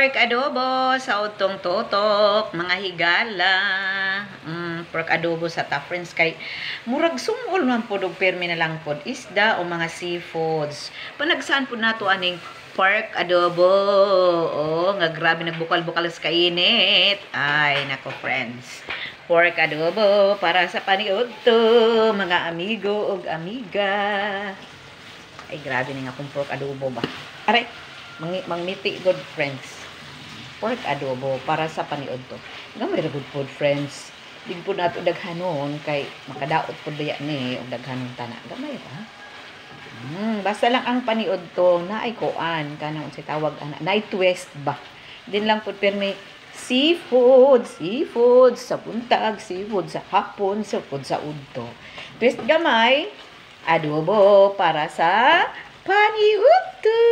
Pork adobo sa utong totok, mga higala. Pork adobo sa ta friends kay murag sumol man pod og permi na lang pod isda o mga seafoods. Panagsaan pod nato aning pork adobo. Oh, nga grabe nagbukal-bukal sa kainit. Ay, nako friends. Pork adobo para sa paniod to, mga amigo ug amiga. Ay, grabe na nga kung pork adobo ba. Aray, mangmiti good friends. Pork adobo para sa paniod to. Gamay ra good food friends. Dig po nato daghanon kay makadaot po daya ni og daghanon tana. Gamay ra. Basta lang ang paniod to na ay kuan kanang unsay tawag ana night twist ba. Din lang pud permi seafood sa buntag, seafood sa hapon, seafood sa udto. Twist gamay, adobo para sa paniud to.